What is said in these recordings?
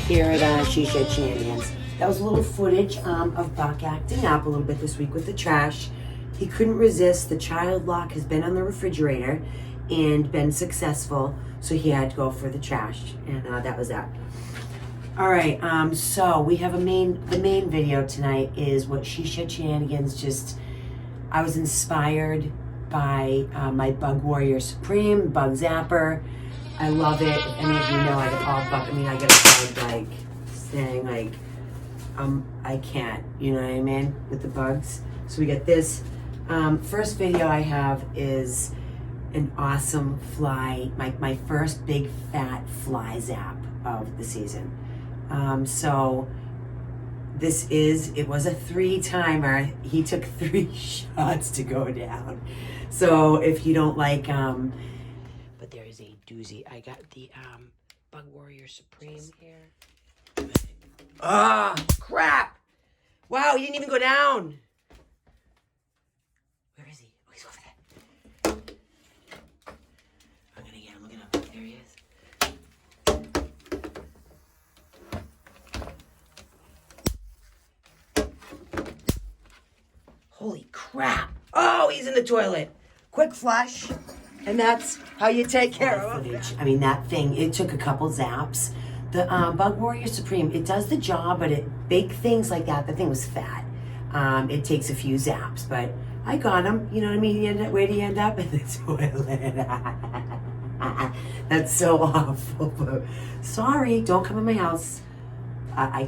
here at Shed Shenannigans. That was a little footage of Buck acting up a little bit this week with the trash. He couldn't resist. The child lock has been on the refrigerator and been successful, so he had to go for the trash, and that was that. All right, so we have the main video tonight is what Shed Shenanigans. I was inspired by my Bug Warrior Supreme, Bug Zapper. I love it. If any of you know, I get all bug. I mean, I get like saying like, I can't. You know what I mean with the bugs. So we get this. First video I have is an awesome fly. My first big fat fly zap of the season. So it was a 3-timer. He took 3 shots to go down. So if you don't like, but there is a doozy. I got the Bug Warrior Supreme here. Ah, crap! Wow, he didn't even go down. Where is he? Oh, he's over there. I'm gonna get him. Look at him. There he is. Holy crap! Oh, he's in the toilet. Quick flush, and that's how you take care of him. I mean, that thing, it took a couple zaps. The Bug Warrior Supreme, it does the job, but big things like that, the thing was fat. It takes a few zaps, but I got him. You know what I mean? Where did he end up? In the toilet. That's so awful. Sorry, don't come in my house. I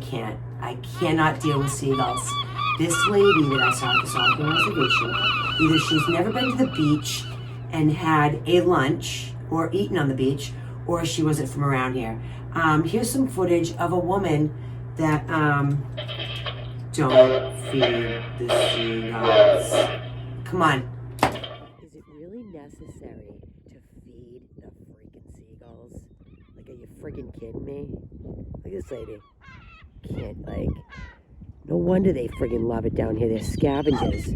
cannot deal with seagulls. This lady that I saw at the Salt Reservation, either she's never been to the beach and had a lunch or eaten on the beach, or she wasn't from around here. Here's some footage of a woman that don't feed the seagulls. Come on. Is it really necessary to feed the freaking seagulls? Like, are you freaking kidding me? Look at this lady. Can't, like... No wonder they friggin' love it down here. They're scavengers.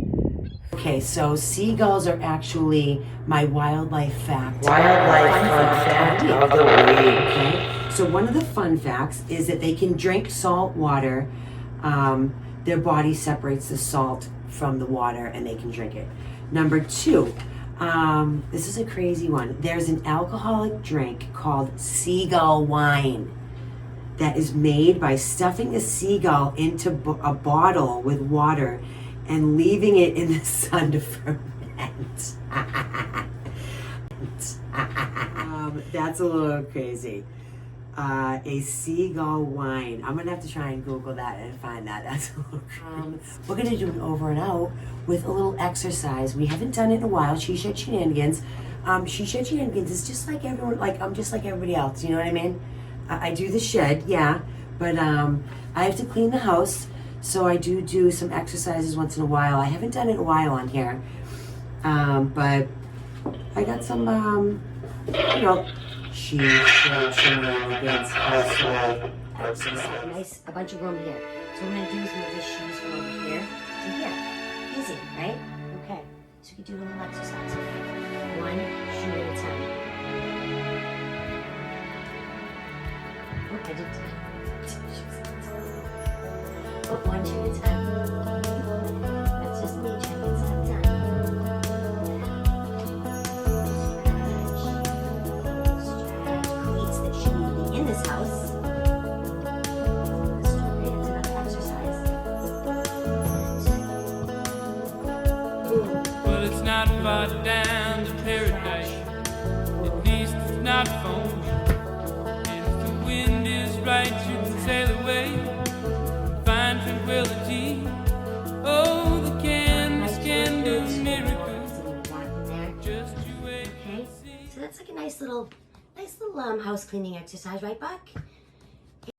Okay, so seagulls are actually my wildlife fact. Wildlife fun fact of the week. Okay, so one of the fun facts is that they can drink salt water. Their body separates the salt from the water and they can drink it. Number 2, this is a crazy one. There's an alcoholic drink called seagull wine that is made by stuffing a seagull into a bottle with water and leaving it in the sun to ferment. That's a little crazy. A seagull wine. I'm gonna have to try and Google that and find that. That's a little crazy. We're gonna do an over and out with a little exercise. We haven't done it in a while. Shed Shenanigans. Shed Shenanigans is just like everyone. Like I'm just like everybody else. You know what I mean? I do the shed, yeah, but I have to clean the house, so I do some exercises once in a while. I haven't done it in a while on here, but I got some, you know, Shenanigans also. Nice, a bunch of room here. So what I'm gonna do is move the shoes from over here to here. Easy, right? Okay. So you can do a little exercise. One shoe at a time. I did. But one shoe at a time. That's just me trying to get stuff done. Stretch. Who eats that shouldn't be in this house? It's enough exercise. Well, it's not far down to paradise. At least it's not far. Right, you can sail away, find tranquility. Oh, the canvas can do miracles. Just you wait. Okay, so that's like a nice little house cleaning exercise, right, Buck?